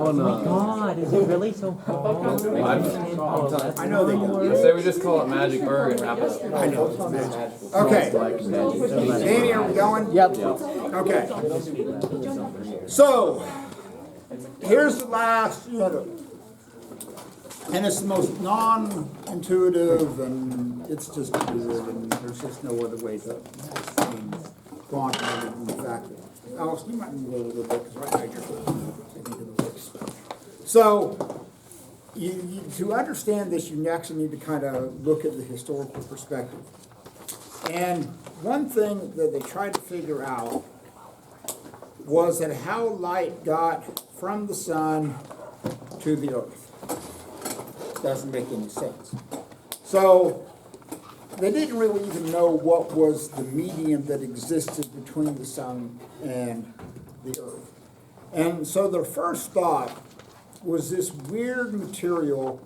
God, is it really so hard? I know they do. Say we just call it Magic Burger and wrap it up. I know. Okay. Danny, are we going? Yep. Okay. So, here's the last unit. And it's the most non-intuitive, and it's just weird, and there's just no other way to explain quantum other than the fact that, Alice, you might move a little bit, because right now you're thinking of the voice. So, to understand this, you actually need to kind of look at the historical perspective. And one thing that they tried to figure out was that how light got from the sun to the earth. Doesn't make any sense. So they didn't really even know what was the medium that existed between the sun and the earth. And so their first thought was this weird material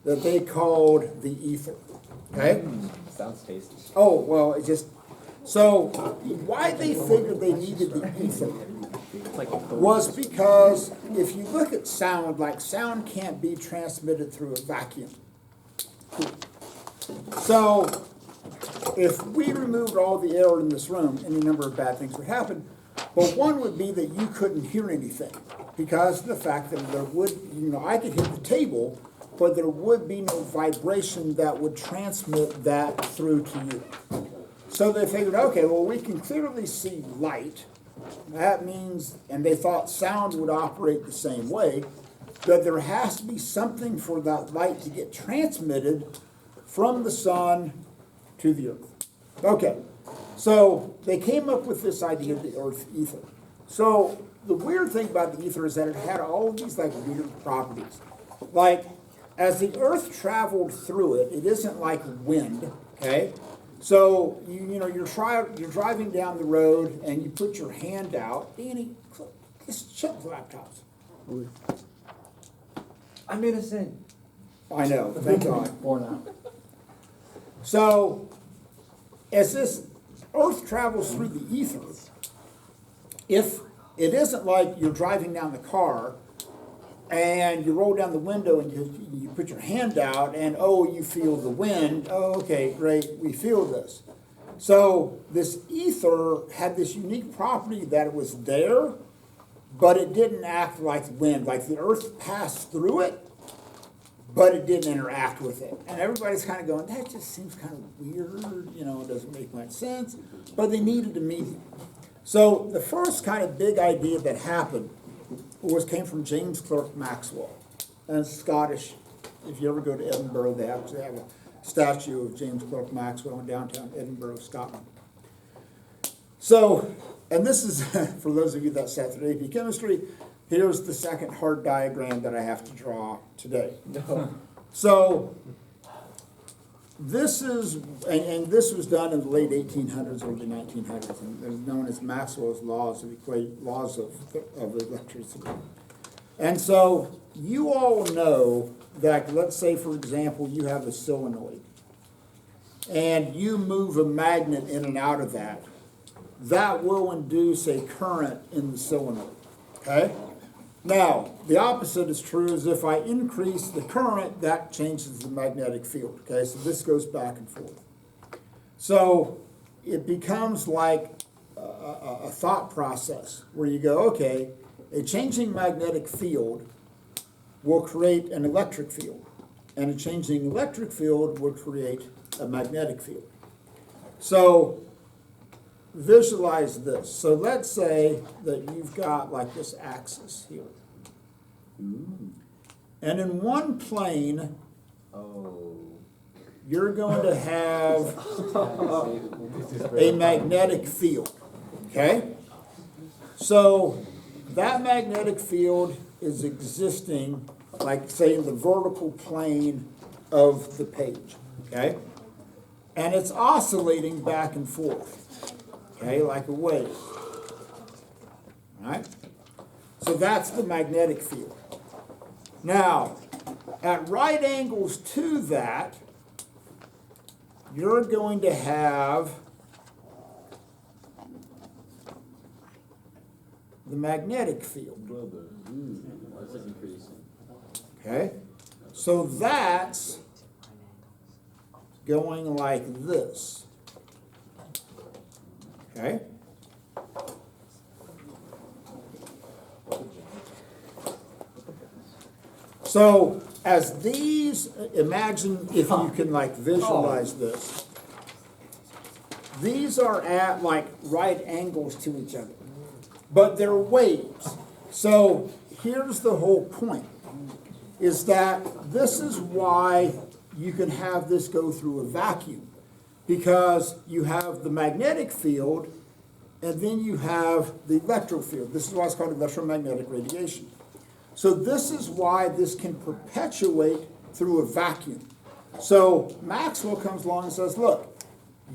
that they called the ether. Okay? Sounds tasty. Oh, well, it just, so why they figured they needed the ether was because if you look at sound, like sound can't be transmitted through a vacuum. So if we removed all the air in this room, any number of bad things would happen. But one would be that you couldn't hear anything because of the fact that there would, I could hit the table, but there would be no vibration that would transmit that through to you. So they figured, okay, well, we can clearly see light. That means, and they thought sound would operate the same way, that there has to be something for that light to get transmitted from the sun to the earth. Okay, so they came up with this idea of the earth ether. So the weird thing about the ether is that it had all of these like weird properties. Like, as the earth traveled through it, it isn't like wind, okay? So, you're driving down the road and you put your hand out. Danny, just shut the laptops. I'm innocent. I know, thank God. Or not. So, as this earth travels through the ether, if it isn't like you're driving down the car and you roll down the window and you put your hand out and, oh, you feel the wind. Oh, okay, great, we feel this. So this ether had this unique property that it was there, but it didn't act like wind. Like the earth passed through it, but it didn't interact with it. And everybody's kind of going, that just seems kind of weird, it doesn't make much sense. But they needed a medium. So the first kind of big idea that happened came from James Clerk Maxwell. And it's Scottish. If you ever go to Edinburgh, they actually have a statue of James Clerk Maxwell in downtown Edinburgh, Scotland. So, and this is, for those of you that sat through AP Chemistry, here's the second hard diagram that I have to draw today. So, this is, and this was done in the late 1800s, early 1900s, and they're known as Maxwell's laws of electricity. And so, you all know that, let's say, for example, you have a solenoid, and you move a magnet in and out of that. That will induce a current in the solenoid, okay? Now, the opposite is true, is if I increase the current, that changes the magnetic field, okay? So this goes back and forth. So it becomes like a thought process where you go, okay, a changing magnetic field will create an electric field, and a changing electric field will create a magnetic field. So visualize this. So let's say that you've got like this axis here. And in one plane, you're going to have a magnetic field, okay? So that magnetic field is existing, like say in the vertical plane of the page, okay? And it's oscillating back and forth. Okay, like a wave. All right? So that's the magnetic field. Now, at right angles to that, you're going to have the magnetic field. Okay? So that's going like this. Okay? So as these, imagine if you can like visualize this. These are at like right angles to each other, but they're waves. So here's the whole point, is that this is why you can have this go through a vacuum, because you have the magnetic field and then you have the electric field. This is why it's called electromagnetic radiation. So this is why this can perpetuate through a vacuum. So Maxwell comes along and says, look,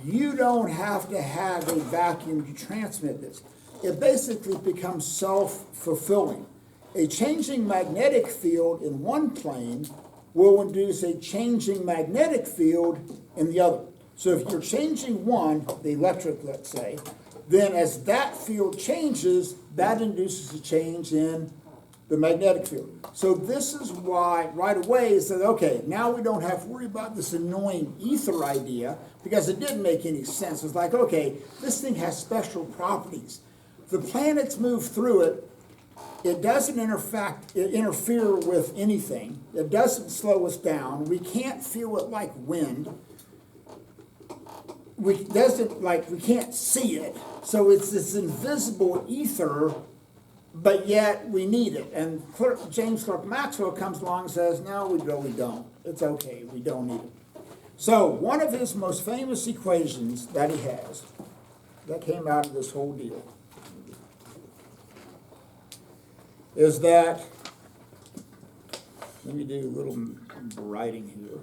you don't have to have a vacuum to transmit this. It basically becomes self-fulfilling. A changing magnetic field in one plane will induce a changing magnetic field in the other. So if you're changing one, the electric, let's say, then as that field changes, that induces a change in the magnetic field. So this is why right away it said, okay, now we don't have to worry about this annoying ether idea, because it didn't make any sense. It's like, okay, this thing has special properties. The planets move through it. It doesn't interfere with anything. It doesn't slow us down. We can't feel it like wind. We can't see it. So it's this invisible ether, but yet we need it. And James Clerk Maxwell comes along and says, no, we really don't. It's okay, we don't need it. So one of his most famous equations that he has, that came out of this whole deal, is that, let me do a little writing here.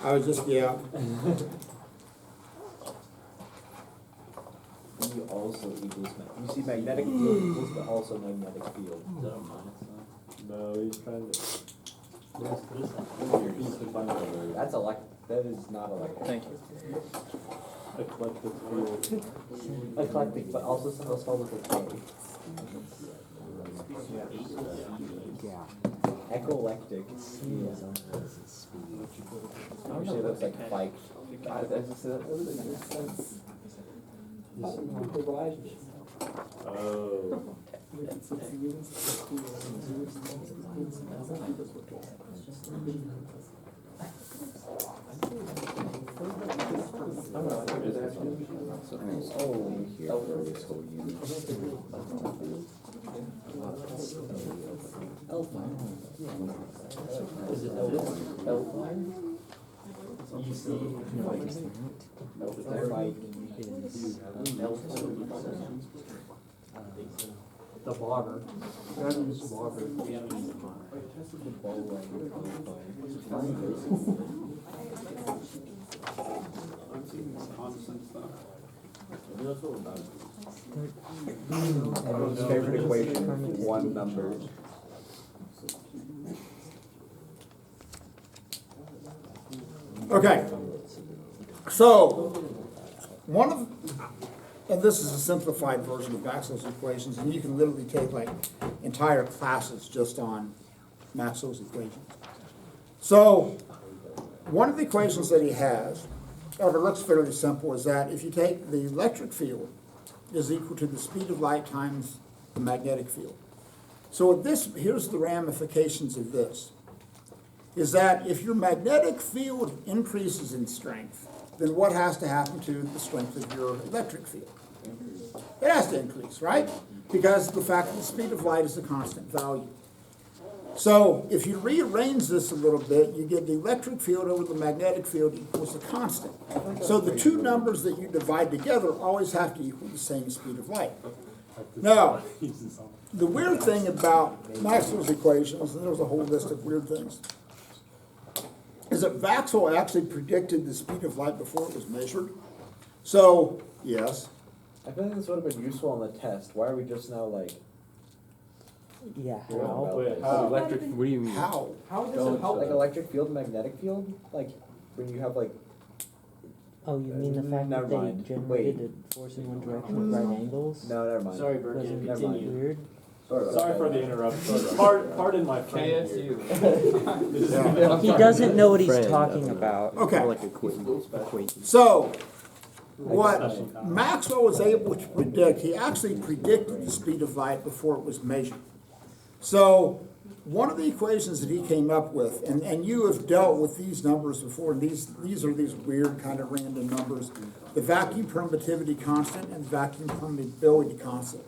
I was just, yeah. You also equals, you see magnetic field equals, but also magnetic field. Is that a minus sign? No, he's trying to. That's that is not electric. Thank you. Eclectic field. Eclectic, but also sometimes spelled with a K. Echolectic. Yeah. Usually it looks like bike. Oh. The water. Gotta use water. Favorite equation, one number. Okay, so one of, and this is a simplified version of Maxwell's equations, and you can literally take like entire classes just on Maxwell's equations. So one of the equations that he has, it looks fairly simple, is that if you take the electric field is equal to the speed of light times the magnetic field. So this, here's the ramifications of this, is that if your magnetic field increases in strength, then what has to happen to the strength of your electric field? It has to increase, right? Because the fact that the speed of light is a constant value. So if you rearrange this a little bit, you get the electric field over the magnetic field equals a constant. So the two numbers that you divide together always have to equal the same speed of light. Now, the weird thing about Maxwell's equations, and there's a whole list of weird things, is that Maxwell actually predicted the speed of light before it was measured. So, yes. I feel like this would have been useful on the test. Why are we just now like Yeah, You're on how? about Wait, this. how? Electric, what do you mean? How? How does Don't, it help? like electric field, magnetic field, like when you have like, Oh, you mean the fact never that they mind. generated a force in one direction at right angles? no, never mind. Sorry, Bert, Wasn't never it mind. weird? Sorry for the interruption. Pardon my friend here. He doesn't know what he's Friend, talking I don't know. about. Okay. More like acquaintance. So, Special what kind. Maxwell was able to predict, he actually predicted the speed of light before it was measured. So, one of the equations that he came up with, and you have dealt with these numbers before, and these are these weird kind of random numbers, the vacuum permittivity constant and the vacuum permeability constant.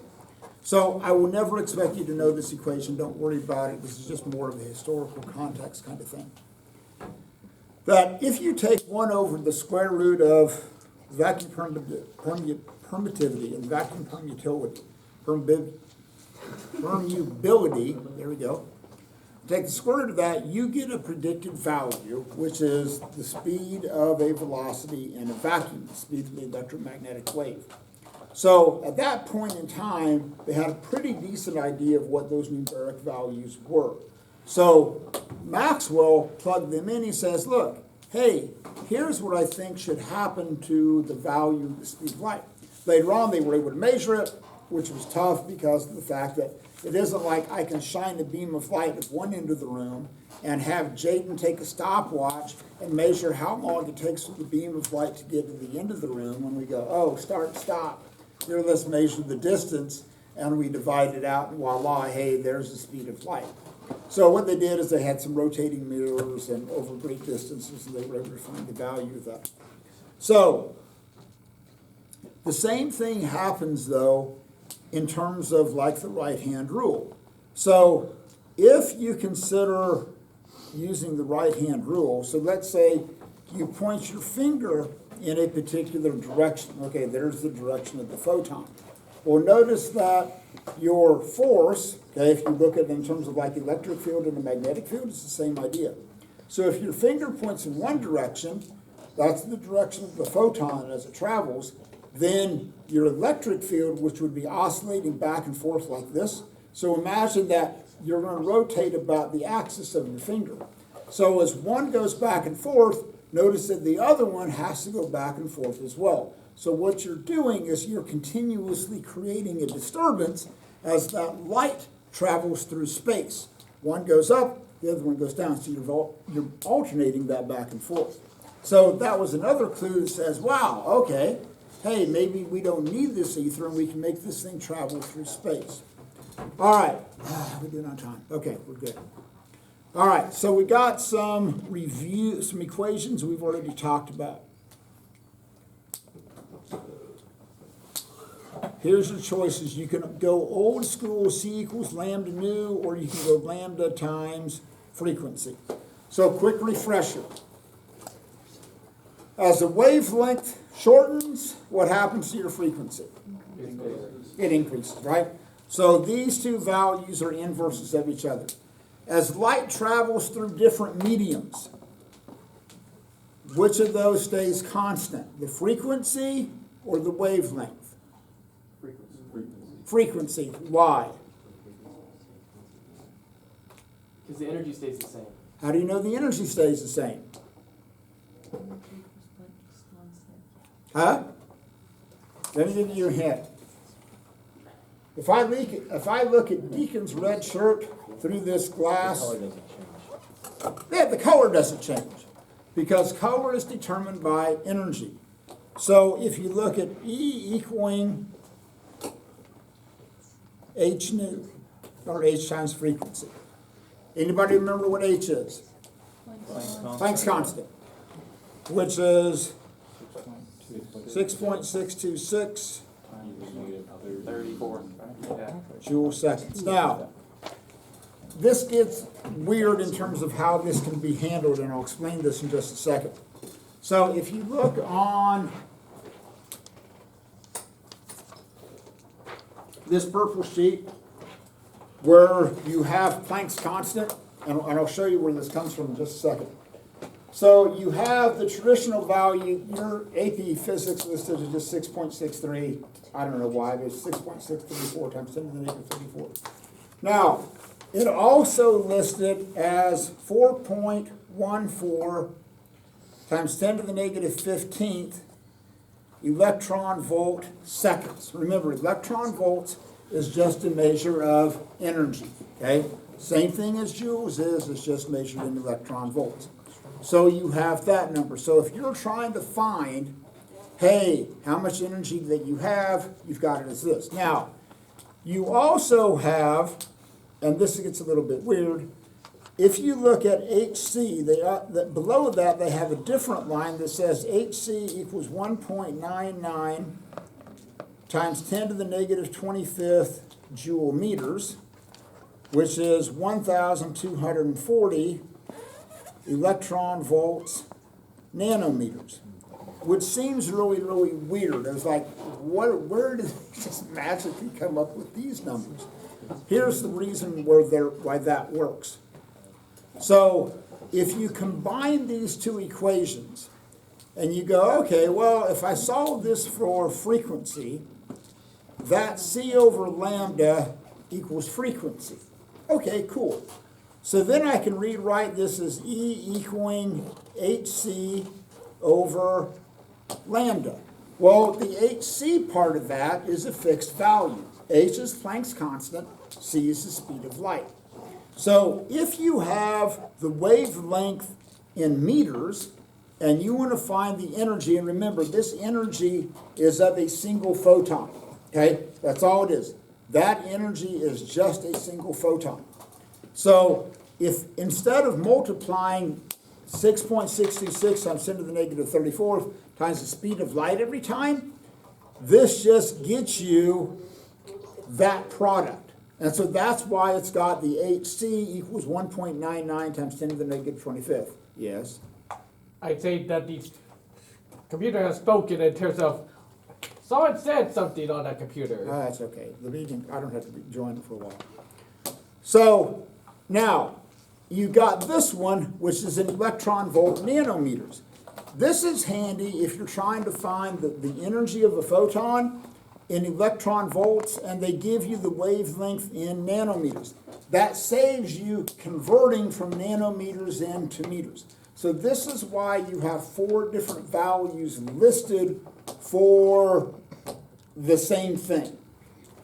So I will never expect you to know this equation, don't worry about it, this is just more of a historical context kind of thing. That if you take 1 over the square root of vacuum permittivity and vacuum permeability, there we go, take the square root of that, you get a predicted value, which is the speed of a velocity in a vacuum, the speed of the electromagnetic wave. So at that point in time, they had a pretty decent idea of what those numeric values were. So Maxwell plugged them in, he says, look, hey, here's what I think should happen to the value of the speed of light. Later on, they were able to measure it, which was tough because of the fact that it isn't like I can shine a beam of light at one end of the room and have Jayden take a stopwatch and measure how long it takes for the beam of light to get to the end of the room when we go, oh, start, stop. Here, let's measure the distance, and we divide it out, and voila, hey, there's the speed of light. So what they did is they had some rotating mirrors and over great distances, and they were able to find the value of that. So the same thing happens, though, in terms of like the right-hand rule. So if you consider using the right-hand rule, so let's say you point your finger in a particular direction. Okay, there's the direction of the photon. Well, notice that your force, okay, if you look at it in terms of like electric field and a magnetic field, it's the same idea. So if your finger points in one direction, that's the direction of the photon as it travels, then your electric field, which would be oscillating back and forth like this. So imagine that you're going to rotate about the axis of your finger. So as one goes back and forth, notice that the other one has to go back and forth as well. So what you're doing is you're continuously creating a disturbance as that light travels through space. One goes up, the other one goes down, so you're alternating that back and forth. So that was another clue that says, wow, okay, hey, maybe we don't need this ether and we can make this thing travel through space. All right, we're doing on time. Okay, we're good. All right, so we got some equations we've already talked about. Here's your choices. You can go old school, C equals lambda nu, or you can go lambda times frequency. So quick refresher. As the wavelength shortens, what happens to your frequency? It increases, right? So these two values are inverses of each other. As light travels through different mediums, which of those stays constant? The frequency or the wavelength? Frequency. Why? Because the energy stays the same. How do you know the energy stays the same? Huh? Let me give you a hint. If I look at Deacon's red shirt through this glass, Color doesn't change. yeah, the color doesn't change because color is determined by energy. So if you look at E equaling H nu, or H times frequency. Anybody remember what H is? Planck's constant, which is 6.626 34. Yeah. joule seconds. Now, this gets weird in terms of how this can be handled, and I'll explain this in just a second. So if you look on this purple sheet where you have Planck's constant, and I'll show you where this comes from in just a second. So you have the traditional value, your AP physics listed as just 6.63. I don't know why, but it's 6.634 times 10 to the negative 34. Now, it also listed as 4.14 times 10 to the negative 15th electron volt seconds. Remember, electron volts is just a measure of energy, okay? Same thing as joules is, it's just measured in electron volts. So you have that number. So if you're trying to find, hey, how much energy that you have, you've got it as this. Now, you also have, and this gets a little bit weird, if you look at HC, below that they have a different line that says HC equals 1.99 times 10 to the negative 25th joule meters, which is 1,240 electron volts nanometers, which seems really, really weird. It's like, where did they just magically come up with these numbers? Here's the reason why that works. So if you combine these two equations and you go, okay, well, if I solve this for frequency, that C over lambda equals frequency. Okay, cool. So then I can rewrite this as E equaling HC over lambda. Well, the HC part of that is a fixed value. H is Planck's constant, C is the speed of light. So if you have the wavelength in meters and you want to find the energy, and remember this energy is of a single photon, okay? That's all it is. That energy is just a single photon. So if instead of multiplying 6.626 times 10 to the negative 34th times the speed of light every time, this just gets you that product. And so that's why it's got the HC equals 1.99 times 10 to the negative 25th. Yes? I'd say that the computer has spoken in terms of someone said something on that computer. That's okay. The meeting, I don't have to join it for a while. So now, you got this one, which is in electron volt nanometers. This is handy if you're trying to find the energy of a photon in electron volts, and they give you the wavelength in nanometers. That saves you converting from nanometers into meters. So this is why you have 4 different values listed for the same thing.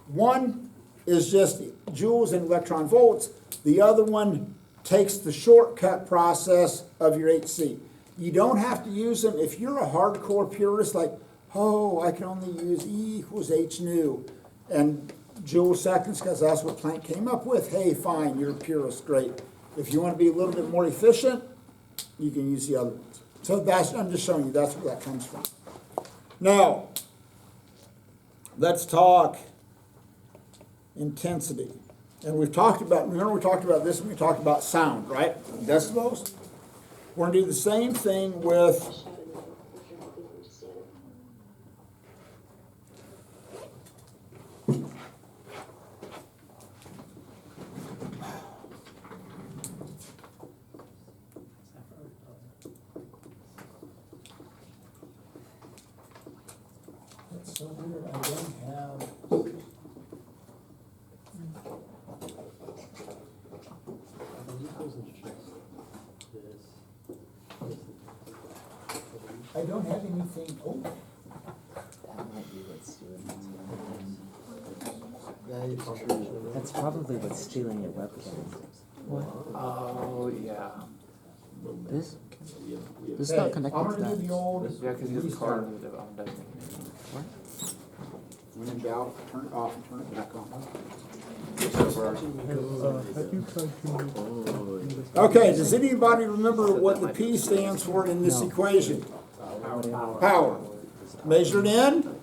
One is just joules and electron volts. The other one takes the shortcut process of your HC. You don't have to use them. If you're a hardcore purist, like, oh, I can only use E equals H nu and joule seconds because that's what Planck came up with, hey, fine, you're a purist, great. If you want to be a little bit more efficient, you can use the other ones. So I'm just showing you that's where that comes from. Now, let's talk intensity. And remember we talked about this when we talked about sound, right? Decibels. We're going to do the same thing with That's so weird, I don't have. I don't have anything open. That might be what's doing it. That's probably what's stealing your webcam. What? Oh, yeah. This? This is Okay, not connected I'm to gonna do that. the old Yeah, because you have the restart. card with the doesn't. When in doubt, turn it off and turn it back on. Okay, does anybody remember what the P stands for in this equation? Power. Measured in?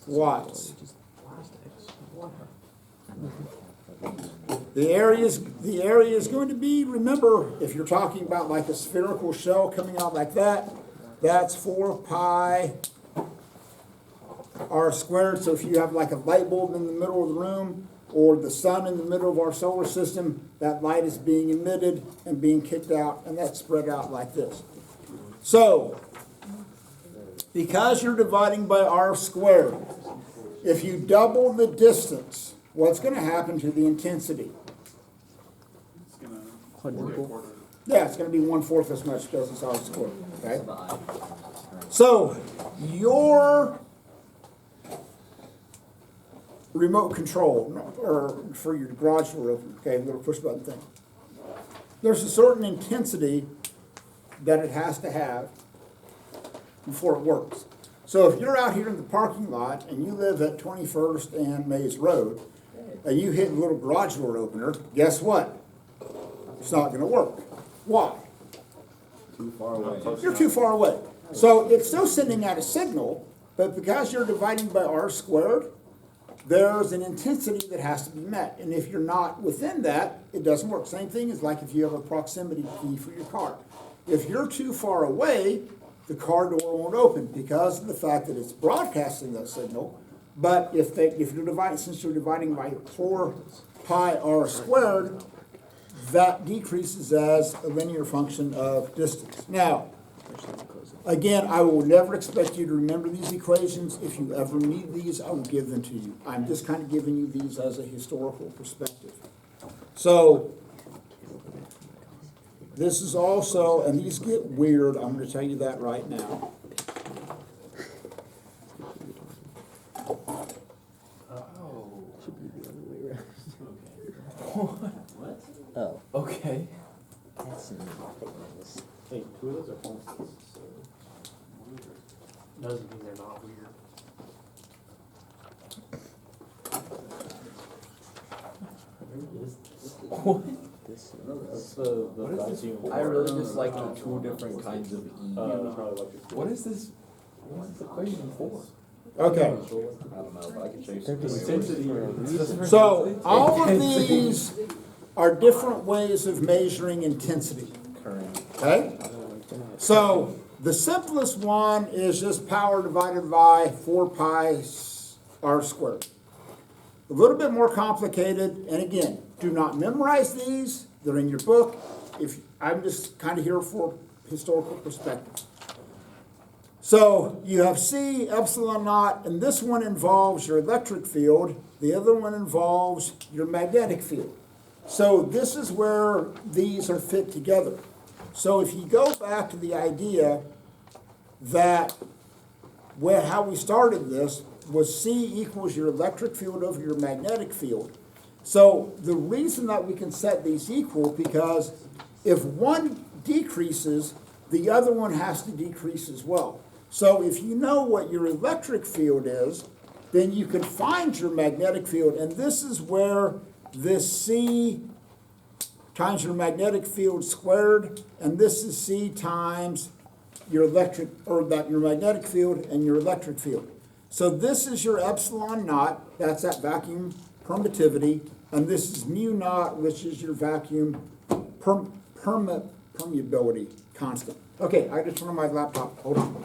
Watts. The area is going to be, remember, if you're talking about like a spherical shell coming out like that, that's 4 pi r squared. So if you have like a light bulb in the middle of the room or the sun in the middle of our solar system, that light is being emitted and being kicked out, and that's spread out like this. So, because you're dividing by r squared, if you double the distance, what's gonna happen to the intensity? It's gonna. Quadruple. Yeah, it's gonna be 1/4 as much because it's our square, okay? The eye. So, your remote control, or for your garage door opener, okay, little push button thing. There's a certain intensity that it has to have before it works. So if you're out here in the parking lot and you live at 21st and Mays Road, and you hit a little garage door opener, guess what? It's not gonna work. Why? Too far away. You're too far away. So it's still sending out a signal, but because you're dividing by r squared, there's an intensity that has to be met. And if you're not within that, it doesn't work. Same thing is like if you have a proximity key for your car. If you're too far away, the car door won't open because of the fact that it's broadcasting that signal. But if you're dividing, since you're dividing by 4 pi r squared, that decreases as a linear function of distance. Now, again, I will never expect you to remember these equations. If you ever need these, I will give them to you. I'm just kind of giving you these as a historical perspective. So, this is also, and these get weird, I'm going to tell you that right now. Oh, Okay. that's not thickness. Hey, two of those are functions, so. Doesn't mean they're not weird. This is. That's the vacuum. I really just like the two different kinds of E. Probably like your- What is this? What is the equation for? Okay, I don't know, but I can show you They're some. just intensity for a reason. so all of these are different ways of measuring intensity. Current. Okay? So the simplest one is just power divided by 4 pi r squared. A little bit more complicated, and again, do not memorize these. They're in your book. If I'm just kind of here for historical perspective. So you have C, epsilon naught, and this one involves your electric field. The other one involves your magnetic field. So this is where these are fit together. So if you go back to the idea that how we started this was C equals your electric field over your magnetic field. So the reason that we can set these equal, because if one decreases, the other one has to decrease as well. So if you know what your electric field is, then you can find your magnetic field, and this is where this C times your magnetic field squared, and this is C times your electric, or that your magnetic field and your electric field. So this is your epsilon naught, that's that vacuum permittivity, and this is mu naught, which is your vacuum permeability constant. Okay, I just turned on my laptop, hold on.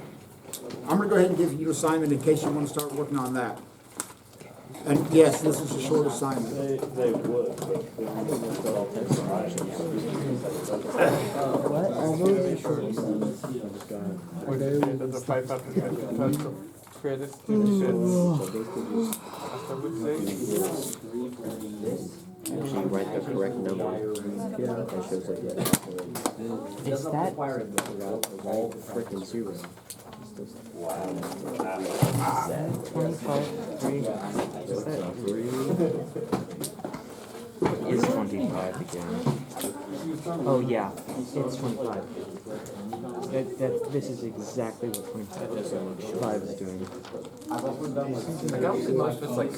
I'm gonna go ahead and give you an assignment in case you wanna start working on that. And yes, this is a short assignment. They would, but they wouldn't sell What? All those are short assignments. There's a 500 credits to shit. I would say. Actually, write the correct number. Yeah. That shows up that. Is that all freaking zero? Is that 25? 3? Is that 3? It's 25 again. Oh yeah, it's 25. This is exactly what 25 is doing. Like, I don't see much, it's like It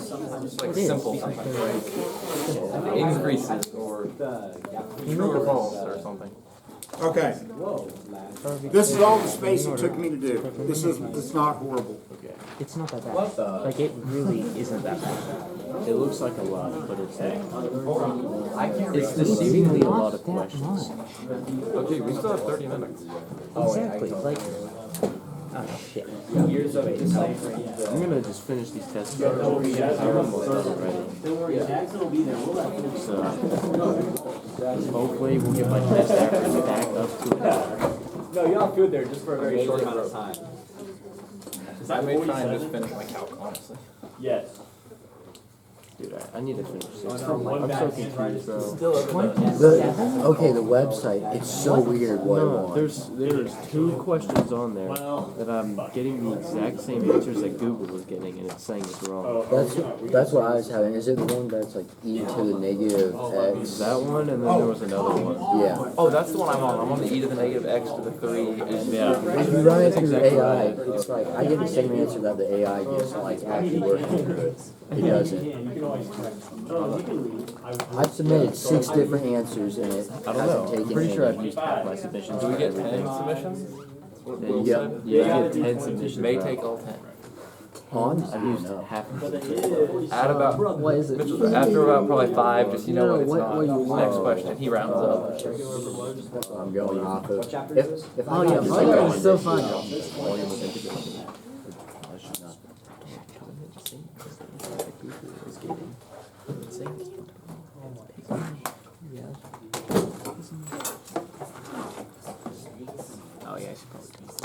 is, simple because things, they're- like increases or true or false or something. Okay, this is all the space it took me to do. It's not horrible. It's not that bad. What the? Like, it really isn't that bad. It looks like a lot, but it's not. I can't It's read. deceivingly a lot of Not that questions. Okay, we still have 30 minutes. Exactly, like, oh shit. Years of deciphering the. I'm gonna just finish these tests. Don't worry, Jackson will be there, we'll have to. So, hopefully we'll get my test average back up to it. No, you'll have food there just for a very short amount of time. I may try and just finish my calc, honestly. Yes. Dude, I need to finish this. From one I'm so bad handwriting, confused, bro. still over Okay, the website, it's so weird what it No, wants. there's 2 questions on there Well, that I'm getting the exact same answers that Google was getting, and it's saying it's wrong. That's what I was having. Is it the one that's like e to the negative x? That one, and then there was another one. Yeah. Oh, that's the one I'm on. I'm on the e to the negative x to the 3, and Yeah. If you run it through AI, it's like I get the same answer that the AI gets, like actually working, but it doesn't. you can always correct. I've submitted 6 different answers and it I don't know. hasn't I'm taken pretty sure I've any. used half my submissions. do we for get everything. 10 submissions? What Yeah. Will Yeah. said? Yeah, you get 10 submissions. May now. take all 10. On? I I've don't used know. half of it. At about, What is it? Mitchell, after about probably 5, just you know No, what it's what- not. what you want? Next question, he rounds up. I'm going off of. What chapter If, is this? if Oh, I yeah, can my say God, one, it's so then fun. volume will take it. I should not. Google is getting insane. Oh yeah, I should probably.